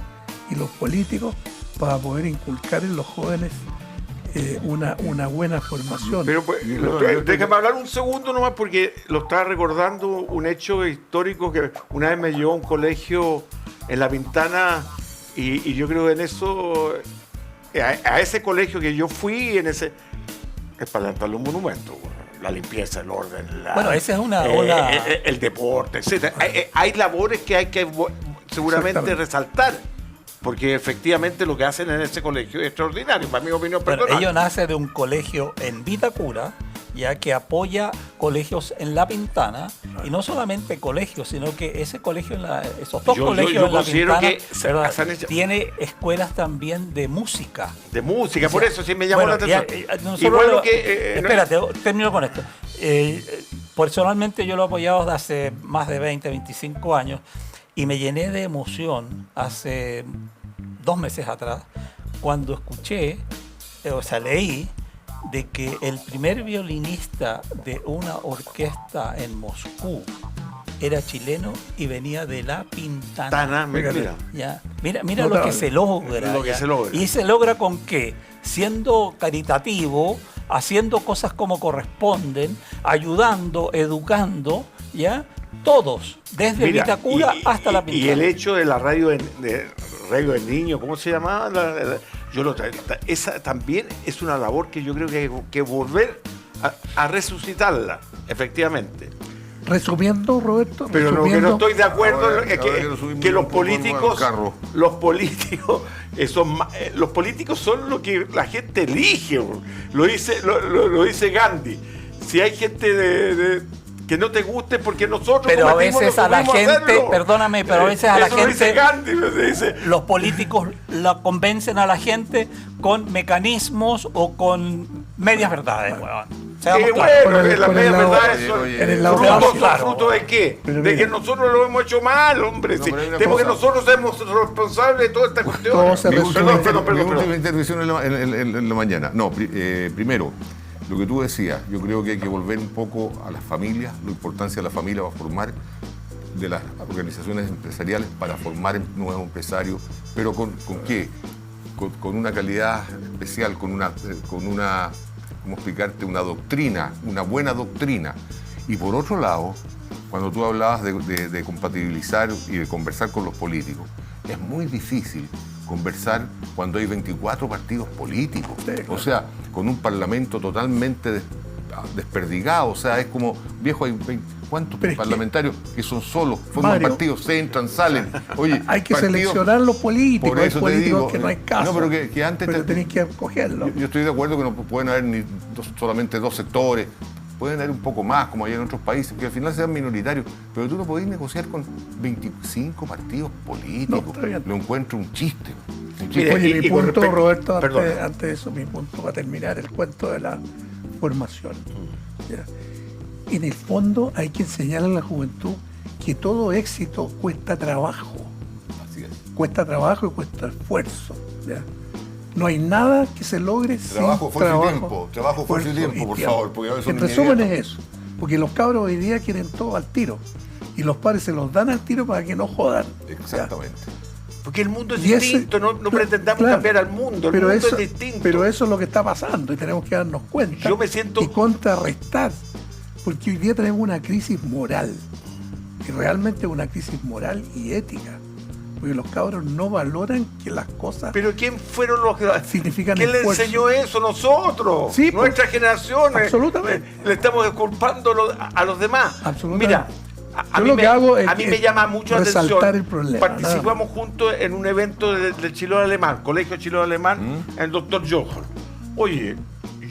[SPEAKER 4] y los políticos para poder inculcar en los jóvenes una buena formación.
[SPEAKER 1] Pero déjame hablar un segundo nomás, porque lo estaba recordando un hecho histórico que una vez me llevó a un colegio en La Pintana, y yo creo que en eso, a ese colegio que yo fui, es para levantarle un monumento, la limpieza, el orden,
[SPEAKER 2] bueno, esa es
[SPEAKER 1] el deporte, etc. Hay labores que hay que seguramente resaltar, porque efectivamente lo que hacen en ese colegio es extraordinario, para mi opinión personal.
[SPEAKER 2] Ellos nacen de un colegio en Vitacura, ya que apoya colegios en La Pintana, y no solamente colegios, sino que ese colegio, esos dos colegios
[SPEAKER 1] yo
[SPEAKER 2] en La Pintana,
[SPEAKER 1] que
[SPEAKER 2] tiene escuelas también de música.
[SPEAKER 1] De música, por eso sí me llamó la atención.
[SPEAKER 2] Espérate, termino con esto. Personalmente yo lo he apoyado desde hace más de 20, 25 años, y me llené de emoción hace 2 meses atrás cuando escuché, leí, de que el primer violinista de una orquesta en Moscú era chileno y venía de La Pintana. Mira lo que se logra. ¿Y se logra con qué? Siendo caritativo, haciendo cosas como corresponden, ayudando, educando, ¿ya? Todos, desde Vitacura hasta La Pintana.
[SPEAKER 1] Y el hecho de la radio del niño, ¿cómo se llamaba? Esa también es una labor que yo creo que hay que volver a resucitarla, efectivamente.
[SPEAKER 4] Resumiendo, Roberto,
[SPEAKER 1] Pero lo que no estoy de acuerdo
[SPEAKER 3] Ahora,
[SPEAKER 1] es
[SPEAKER 3] ahora que lo subimos
[SPEAKER 1] que
[SPEAKER 3] un poco
[SPEAKER 1] los políticos son lo que la gente elige. Lo dice Gandhi. Si hay gente que no te guste, porque nosotros
[SPEAKER 2] pero a veces a la gente,
[SPEAKER 1] hacerlo.
[SPEAKER 2] Perdóname, pero a veces a la
[SPEAKER 1] Eso lo dice
[SPEAKER 2] gente,
[SPEAKER 1] Gandhi, dice.
[SPEAKER 2] los políticos la convencen a la gente con mecanismos o con medias verdades, weón. Seamos claros.
[SPEAKER 1] Bueno, las medias verdades son
[SPEAKER 4] en el lado
[SPEAKER 1] fruto de qué?
[SPEAKER 4] Pero
[SPEAKER 1] de
[SPEAKER 4] mira,
[SPEAKER 1] que nosotros lo hemos hecho mal, hombre.
[SPEAKER 3] No,
[SPEAKER 1] Sí.
[SPEAKER 3] pero hay una
[SPEAKER 1] Tenemos que
[SPEAKER 3] cosa.
[SPEAKER 1] nosotros somos responsables de toda esta cuestión.
[SPEAKER 4] Todo se
[SPEAKER 3] Mi
[SPEAKER 4] resume.
[SPEAKER 3] última
[SPEAKER 1] Perdón.
[SPEAKER 3] intervención en la mañana. No, primero, lo que tú decías, yo creo que hay que volver un poco a las familias, la importancia de la familia para formar, de las organizaciones empresariales para formar nuevos empresarios, pero ¿con qué? Con una calidad especial, con una, ¿cómo explicarte? Una doctrina, una buena doctrina. Y por otro lado, cuando tú hablabas de compatibilizar y de conversar con los políticos, es muy difícil conversar cuando hay 24 partidos políticos.
[SPEAKER 4] Sí, claro.
[SPEAKER 3] O sea, con un parlamento totalmente desperdigado. O sea, es como, viejo, hay ¿cuántos
[SPEAKER 4] Pero es
[SPEAKER 3] parlamentarios que son solos? Forman
[SPEAKER 4] Mario,
[SPEAKER 3] partidos, se entran, salen. Oye,
[SPEAKER 4] hay que
[SPEAKER 3] partidos-
[SPEAKER 4] seleccionar los políticos.
[SPEAKER 3] Por
[SPEAKER 4] Hay
[SPEAKER 3] eso te
[SPEAKER 4] políticos
[SPEAKER 3] digo,
[SPEAKER 4] que no hay caso.
[SPEAKER 3] no, pero que antes
[SPEAKER 4] pero
[SPEAKER 3] te-
[SPEAKER 4] tenéis que escogerlos.
[SPEAKER 3] Yo estoy de acuerdo que no pueden haber solamente dos sectores, pueden haber un poco más, como hay en otros países, que al final sean minoritarios, pero tú no podés negociar con 25 partidos políticos.
[SPEAKER 4] No, está bien.
[SPEAKER 3] Lo encuentro un chiste.
[SPEAKER 1] Mire,
[SPEAKER 4] Oye, mi
[SPEAKER 1] y con
[SPEAKER 4] punto,
[SPEAKER 1] respecto-
[SPEAKER 4] Roberto,
[SPEAKER 1] perdón.
[SPEAKER 4] antes de eso, mi punto para terminar el cuento de la formación. ¿Ya? En el fondo hay que enseñar a la juventud que todo éxito cuesta trabajo.
[SPEAKER 3] Así es.
[SPEAKER 4] Cuesta trabajo y cuesta esfuerzo. ¿Ya? No hay nada que se logre
[SPEAKER 3] Trabajo,
[SPEAKER 4] sin
[SPEAKER 3] esfuerzo y
[SPEAKER 4] trabajo,
[SPEAKER 3] tiempo. Trabajo, esfuerzo y
[SPEAKER 4] esfuerzo
[SPEAKER 3] tiempo, por favor, porque a veces
[SPEAKER 4] en
[SPEAKER 3] son
[SPEAKER 4] resumen
[SPEAKER 3] inmediatos.
[SPEAKER 4] es eso. Porque los cabros hoy día quieren todo al tiro. Y los padres se los dan al tiro para que no jodan. ¿Ya?
[SPEAKER 3] Exactamente.
[SPEAKER 1] Porque el mundo es
[SPEAKER 4] Y ese-
[SPEAKER 1] distinto, no pretendamos
[SPEAKER 4] claro,
[SPEAKER 1] cambiar al mundo, el
[SPEAKER 4] pero
[SPEAKER 1] mundo
[SPEAKER 4] eso,
[SPEAKER 1] es distinto.
[SPEAKER 4] Pero eso es lo que está pasando y tenemos que darnos cuenta
[SPEAKER 1] Yo me siento-
[SPEAKER 4] y contrarrestar, porque hoy día tenemos una crisis moral, y realmente una crisis moral y ética, porque los cabros no valoran que las cosas
[SPEAKER 1] Pero ¿quién fueron los que
[SPEAKER 4] significan
[SPEAKER 1] ¿quién le
[SPEAKER 4] esfuerzo.
[SPEAKER 1] enseñó eso? Nosotros,
[SPEAKER 4] Sí,
[SPEAKER 1] nuestra generación.
[SPEAKER 4] absolutamente.
[SPEAKER 1] Le estamos disculpando a los demás.
[SPEAKER 4] Absolutamente.
[SPEAKER 1] Mira, a
[SPEAKER 4] Yo
[SPEAKER 1] mí
[SPEAKER 4] lo que hago es
[SPEAKER 1] a mí me llama mucho la atención.
[SPEAKER 4] resaltar el problema,
[SPEAKER 1] Participamos juntos en un evento del Chileno Alemán, Colegio Chileno Alemán, el doctor Johan. Oye,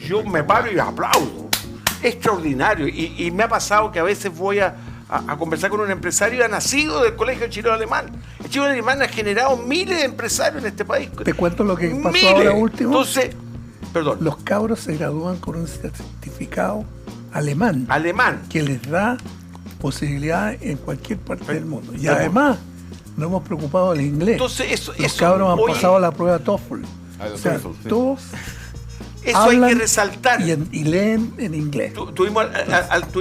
[SPEAKER 1] yo me paro y aplaudo. Extraordinario. Y me ha pasado que a veces voy a conversar con un empresario que ha nacido del Colegio Chileno Alemán. El Chileno Alemán ha generado miles de empresarios en este país.
[SPEAKER 4] Te cuento lo que pasó
[SPEAKER 1] Miles.
[SPEAKER 4] ahora último.
[SPEAKER 1] Entonces, perdón,
[SPEAKER 4] Los cabros se gradúan con un certificado alemán
[SPEAKER 1] alemán.
[SPEAKER 4] que les da posibilidad en cualquier parte del mundo. Y
[SPEAKER 1] Pero-
[SPEAKER 4] además, no hemos preocupado del inglés.
[SPEAKER 1] Entonces, eso,
[SPEAKER 4] Los
[SPEAKER 1] eso,
[SPEAKER 4] cabros han
[SPEAKER 1] oye,
[SPEAKER 4] pasado la prueba TOEFL.
[SPEAKER 3] Ah, la
[SPEAKER 4] O sea,
[SPEAKER 3] TOEFL, sí.
[SPEAKER 4] todos
[SPEAKER 1] eso hay
[SPEAKER 4] hablan
[SPEAKER 1] que resaltar.
[SPEAKER 4] y leen en inglés.
[SPEAKER 1] Tuvimos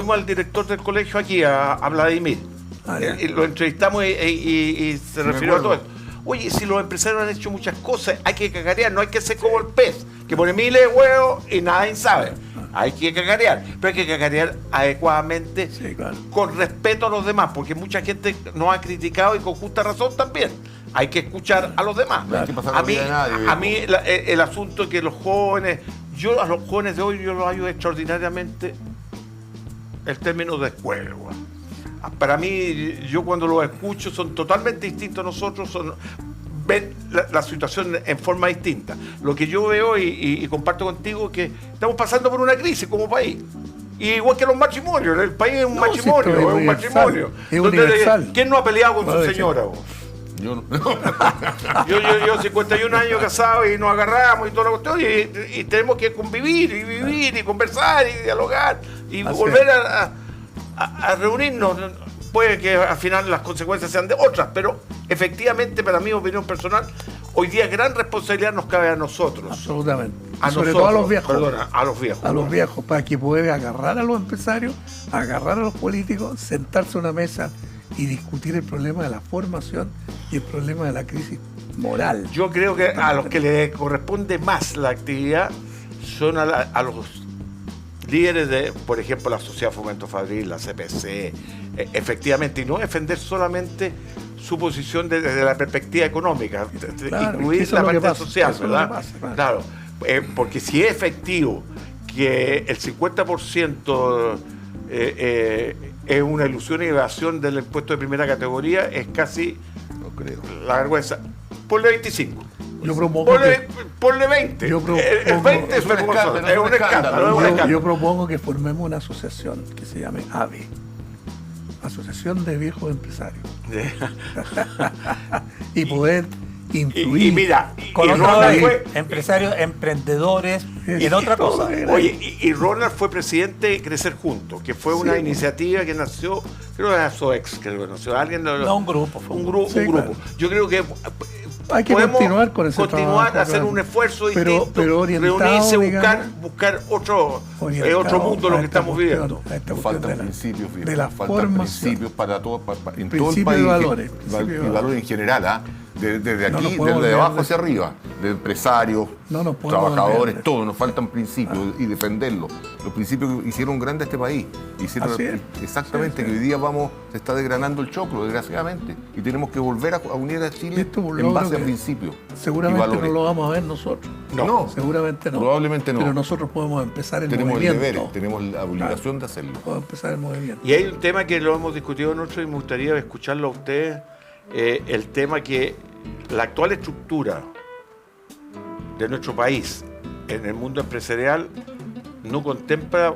[SPEAKER 1] al director del colegio aquí, a Vladimir.
[SPEAKER 4] Ah, ya.
[SPEAKER 1] Lo entrevistamos y se
[SPEAKER 3] me
[SPEAKER 1] refirió a todo
[SPEAKER 3] acuerdo.
[SPEAKER 1] esto. Oye, si los empresarios han hecho muchas cosas, hay que cagarear, no hay que ser como el pez, que pone miles de huevos y nadie sabe. Hay que cagarear, pero hay que cagarear adecuadamente,
[SPEAKER 4] Sí, claro.
[SPEAKER 1] con respeto a los demás, porque mucha gente nos ha criticado y con justa razón también. Hay que escuchar a los demás.
[SPEAKER 3] No hay que pasar
[SPEAKER 1] A
[SPEAKER 3] la
[SPEAKER 1] mí,
[SPEAKER 3] vida de nadie,
[SPEAKER 1] a
[SPEAKER 3] viejo.
[SPEAKER 1] mí el asunto que los jóvenes, yo a los jóvenes de hoy yo los hallo extraordinariamente el término de escuela. Para mí, yo cuando los escucho son totalmente distintos a nosotros, ven la situación en forma distinta. Lo que yo veo y comparto contigo es que estamos pasando por una crisis como país. Y igual que los matrimonios, el país es un
[SPEAKER 4] No, si
[SPEAKER 1] matrimonio,
[SPEAKER 4] esto es
[SPEAKER 1] es un
[SPEAKER 4] universal,
[SPEAKER 1] matrimonio.
[SPEAKER 4] es
[SPEAKER 1] Donde,
[SPEAKER 4] universal.
[SPEAKER 1] ¿quién no ha peleado con
[SPEAKER 4] Bueno,
[SPEAKER 1] su
[SPEAKER 4] de
[SPEAKER 1] señora? Vos?
[SPEAKER 3] Yo no.
[SPEAKER 1] Yo 51 años casado y nos agarramos y toda la cuestión y tenemos que convivir y vivir y conversar y dialogar y
[SPEAKER 4] Así
[SPEAKER 1] volver a reunirnos. Puede que al final las consecuencias sean de otras, pero efectivamente, para mi opinión personal, hoy día gran responsabilidad nos cabe a nosotros.
[SPEAKER 4] Absolutamente.
[SPEAKER 1] A
[SPEAKER 4] Sobre
[SPEAKER 1] nosotros,
[SPEAKER 4] todo a los viejos.
[SPEAKER 1] Perdona, a los viejos.
[SPEAKER 4] A los viejos, para que puedan agarrar a los empresarios, agarrar a los políticos, sentarse a una mesa y discutir el problema de la formación y el problema de la crisis moral.
[SPEAKER 1] Yo creo que a los que les corresponde más la actividad son a los líderes de, por ejemplo, la Sociedad Fomento Fabril, la CPC, efectivamente, y no defender solamente su posición desde la perspectiva económica,
[SPEAKER 4] Claro,
[SPEAKER 1] incluir
[SPEAKER 4] eso
[SPEAKER 1] la
[SPEAKER 4] es lo que
[SPEAKER 1] parte
[SPEAKER 4] pasa,
[SPEAKER 1] social,
[SPEAKER 4] eso es lo que
[SPEAKER 1] ¿verdad?
[SPEAKER 4] pasa,
[SPEAKER 1] Claro, porque si es efectivo que el 50% es una ilusión y evasión del impuesto de primera categoría, es casi
[SPEAKER 3] No creo.
[SPEAKER 1] la vergüenza. Ponle 25.
[SPEAKER 4] Yo propongo
[SPEAKER 1] Ponle 20.
[SPEAKER 4] Yo propongo-
[SPEAKER 1] El 20 es
[SPEAKER 3] Es un escándalo,
[SPEAKER 1] un escándalo.
[SPEAKER 4] yo propongo que formemos una asociación que se llame AVE, Asociación de Viejos Empresarios, y poder influir.
[SPEAKER 1] Y mira,
[SPEAKER 2] Con
[SPEAKER 1] y
[SPEAKER 2] otro
[SPEAKER 1] Ronald fue,
[SPEAKER 2] empresarios, emprendedores y en otra cosa.
[SPEAKER 1] oye, y Ronald fue presidente de Crecer Juntos, que fue una iniciativa que nació, creo que era SOEX, creo que nació alguien.
[SPEAKER 2] No, un grupo. Fue
[SPEAKER 1] Un grupo.
[SPEAKER 4] Sí, claro.
[SPEAKER 1] Yo creo que
[SPEAKER 4] Hay que
[SPEAKER 1] podemos
[SPEAKER 4] continuar con ese
[SPEAKER 1] continuar,
[SPEAKER 4] trabajo,
[SPEAKER 1] hacer
[SPEAKER 4] claro.
[SPEAKER 1] un esfuerzo
[SPEAKER 4] Pero
[SPEAKER 1] distinto,
[SPEAKER 4] orientado,
[SPEAKER 1] reunirse,
[SPEAKER 4] digamos,
[SPEAKER 1] buscar otro mundo lo que estamos viviendo.
[SPEAKER 3] Nos faltan principios, viejo.
[SPEAKER 4] de la
[SPEAKER 3] Faltan
[SPEAKER 4] formación.
[SPEAKER 3] principios para todo, en todo el
[SPEAKER 4] Principios
[SPEAKER 3] país.
[SPEAKER 4] y valores,
[SPEAKER 3] Y
[SPEAKER 4] principios y
[SPEAKER 3] valores en general, ¿ah? Desde
[SPEAKER 4] No
[SPEAKER 3] aquí,
[SPEAKER 4] nos podemos
[SPEAKER 3] desde abajo
[SPEAKER 4] olvidar
[SPEAKER 3] hacia arriba, de empresarios,
[SPEAKER 4] No nos podemos olvidar
[SPEAKER 3] trabajadores,
[SPEAKER 4] de eso.
[SPEAKER 3] todos, nos faltan principios y defenderlos. Los principios que hicieron grande a este país. Hicieron
[SPEAKER 4] Así es.
[SPEAKER 3] exactamente,
[SPEAKER 4] Sí, sí.
[SPEAKER 3] que hoy día se está desgranando el choclo, desgraciadamente. Y tenemos que volver a unir a Chile
[SPEAKER 4] Esto es un
[SPEAKER 3] en
[SPEAKER 4] logro
[SPEAKER 3] base a
[SPEAKER 4] que
[SPEAKER 3] principios. y
[SPEAKER 4] Seguramente
[SPEAKER 3] valores.
[SPEAKER 4] no lo vamos a ver nosotros.
[SPEAKER 3] No,
[SPEAKER 4] Seguramente no.
[SPEAKER 3] probablemente no.
[SPEAKER 4] Pero nosotros podemos empezar el
[SPEAKER 3] Tenemos el
[SPEAKER 4] movimiento.
[SPEAKER 3] deber, tenemos la obligación de hacerlo.
[SPEAKER 4] Podemos empezar el movimiento.
[SPEAKER 1] Y hay un tema que lo hemos discutido nosotros y me gustaría escucharlo a ustedes, el tema que la actual estructura de nuestro país en el mundo empresarial no contempla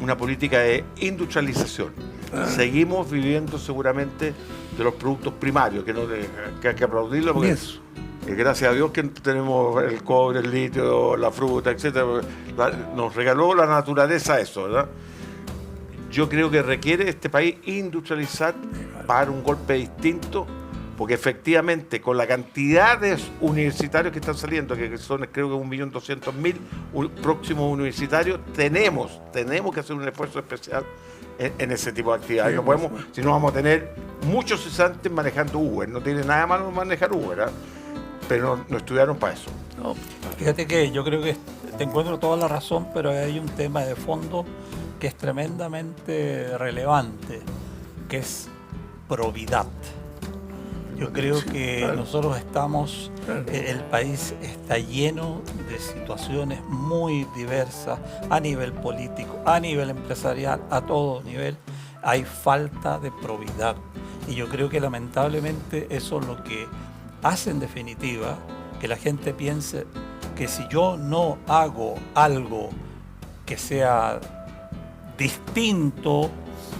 [SPEAKER 1] una política de industrialización. Seguimos viviendo seguramente de los productos primarios, que hay que aplaudirlo porque
[SPEAKER 4] Y eso.
[SPEAKER 1] gracias a Dios que tenemos el cobre, el litio, la fruta, etcétera. Nos regaló la naturaleza eso, ¿verdad? Yo creo que requiere este país industrializar para dar un golpe distinto, porque efectivamente con la cantidad de universitarios que están saliendo, que son creo que 1.200.000 próximos universitarios, tenemos que hacer un esfuerzo especial en ese tipo de actividades.
[SPEAKER 4] Sí,
[SPEAKER 1] No podemos, si no vamos a tener muchos cesantes manejando Uber. No tiene nada malo manejar Uber, ¿verdad? Pero no estudiaron para eso.
[SPEAKER 2] No, fíjate que yo creo que te encuentro toda la razón, pero hay un tema de fondo que es tremendamente relevante, que es probidad. Yo creo que
[SPEAKER 4] claro.
[SPEAKER 2] nosotros estamos,
[SPEAKER 4] Claro.
[SPEAKER 2] el país está lleno de situaciones muy diversas a nivel político, a nivel empresarial, a todo nivel. Hay falta de probidad. Y yo creo que lamentablemente eso es lo que hace en definitiva que la gente piense que si yo no hago algo que sea distinto,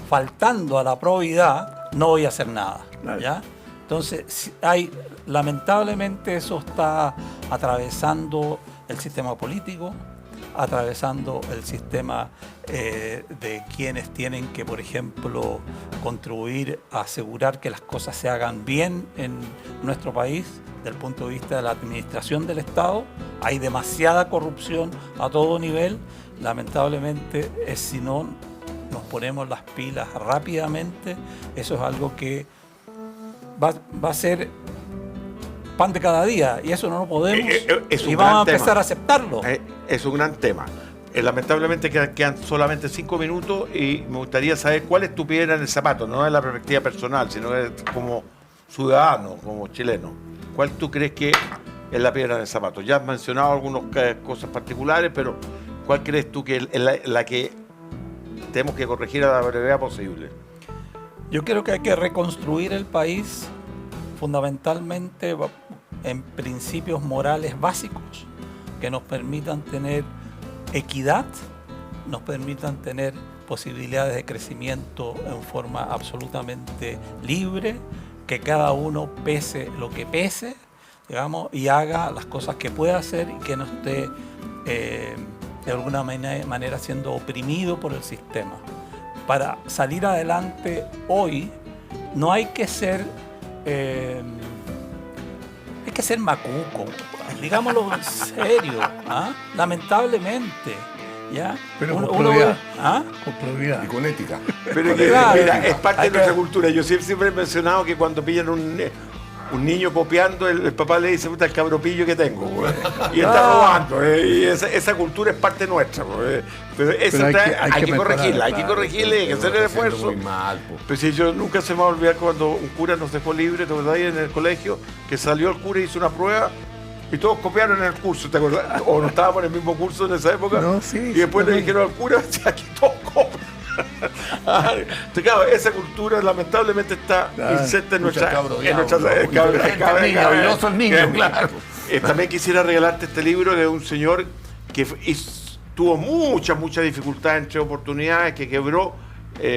[SPEAKER 2] faltando a la probidad, no voy a hacer nada.
[SPEAKER 4] Claro.
[SPEAKER 2] ¿Ya? Entonces, lamentablemente eso está atravesando el sistema político, atravesando el sistema de quienes tienen que, por ejemplo, contribuir a asegurar que las cosas se hagan bien en nuestro país, desde el punto de vista de la administración del Estado. Hay demasiada corrupción a todo nivel. Lamentablemente, si no nos ponemos las pilas rápidamente, eso es algo que va a ser pan de cada día, y eso no lo podemos,
[SPEAKER 1] Es un
[SPEAKER 2] y vamos a
[SPEAKER 1] gran
[SPEAKER 2] empezar
[SPEAKER 1] tema.
[SPEAKER 2] a aceptarlo.
[SPEAKER 1] Es un gran tema. Lamentablemente quedan solamente 5 minutos y me gustaría saber cuál es tu piedra en el zapato, no en la perspectiva personal, sino como ciudadano, como chileno. ¿Cuál tú crees que es la piedra en el zapato? Ya has mencionado algunas cosas particulares, pero ¿cuál crees tú que es la que tenemos que corregir a la brevedad posible?
[SPEAKER 2] Yo creo que hay que reconstruir el país fundamentalmente en principios morales básicos que nos permitan tener equidad, nos permitan tener posibilidades de crecimiento en forma absolutamente libre, que cada uno pese lo que pese, digamos, y haga las cosas que pueda hacer y que no esté de alguna manera siendo oprimido por el sistema. Para salir adelante hoy no hay que ser macuco, digámoslo en serio, ¿ah? Lamentablemente, ¿ya?
[SPEAKER 4] Pero con
[SPEAKER 2] Uno
[SPEAKER 4] probidad.
[SPEAKER 2] ¿ah?
[SPEAKER 4] Con probidad.
[SPEAKER 3] Y con ética.
[SPEAKER 1] Pero que,
[SPEAKER 2] Claro.
[SPEAKER 1] mira, es parte
[SPEAKER 2] Hay
[SPEAKER 1] de nuestra
[SPEAKER 2] que-
[SPEAKER 1] cultura. Yo siempre he mencionado que cuando pillan un niño copiando, el papá le dice, puta, el cabropillo que tengo, güey. Y está robando, y esa cultura es parte nuestra, güey. Pero esa hay que corregirla, hay que corregirla, hay que hacer el esfuerzo.
[SPEAKER 3] Muy mal, po.
[SPEAKER 1] Pero si yo nunca se me va a olvidar cuando un cura nos dejó libre, ¿te acordás? En el colegio, que salió el cura y hizo una prueba y todos copiaron en el curso, ¿te acordás? O no estábamos en el mismo curso en esa época.
[SPEAKER 4] No, sí,
[SPEAKER 1] y después le dijeron al cura, aquí todos copian. Entonces, claro, esa cultura lamentablemente está inserta en nuestra... También quisiera regalarte este libro de un señor que tuvo mucha dificultad entre oportunidades, que quebró,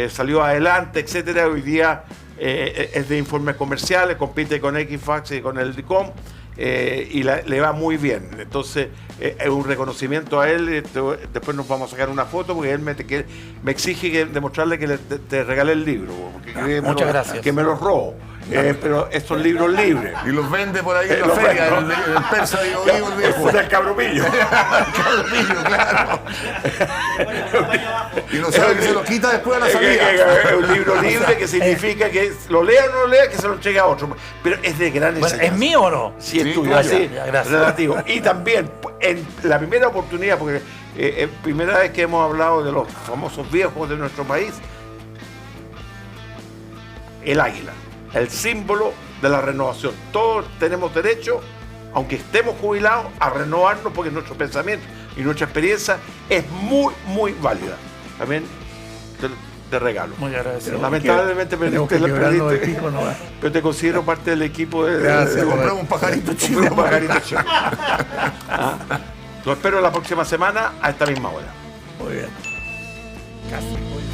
[SPEAKER 1] salió adelante, etcétera. Hoy día es de informes comerciales, compite con Equifax y con el DICOM, y le va muy bien. Entonces es un reconocimiento a él. Después nos vamos a sacar una foto porque él me exige demostrarle que te regalé el libro, porque
[SPEAKER 2] muchas gracias,
[SPEAKER 1] que me lo robo. Pero estos libros libres.
[SPEAKER 3] Y los vende por ahí en la feria, el persa de Vivo, el viejo.
[SPEAKER 1] El cabropillo.
[SPEAKER 3] El cabropillo, claro. Y no sabe que se lo quita después de la salida.
[SPEAKER 1] Es un libro libre, que significa que lo lea o no lo lea, que se lo entregue a otro. Pero es de gran enseñanza.
[SPEAKER 2] ¿Es mío o no?
[SPEAKER 1] Sí, es tuyo,
[SPEAKER 3] claro.
[SPEAKER 1] así,
[SPEAKER 2] Gracias.
[SPEAKER 1] relativo. Y también, en la primera oportunidad, porque primera vez que hemos hablado de los famosos viejos de nuestro país, el águila, el símbolo de la renovación. Todos tenemos derecho, aunque estemos jubilados, a renovarnos, porque nuestro pensamiento y nuestra experiencia es muy válida. También te regalo.
[SPEAKER 2] Muy agradecido.
[SPEAKER 1] Lamentablemente perdiste,
[SPEAKER 4] no va.
[SPEAKER 1] pero te considero parte del equipo de...
[SPEAKER 4] Gracias,
[SPEAKER 3] Te compramos un pajarito chino.
[SPEAKER 1] Un pajarito chino. Lo espero la próxima semana a esta misma hora.
[SPEAKER 4] Muy bien.
[SPEAKER 2] Casi.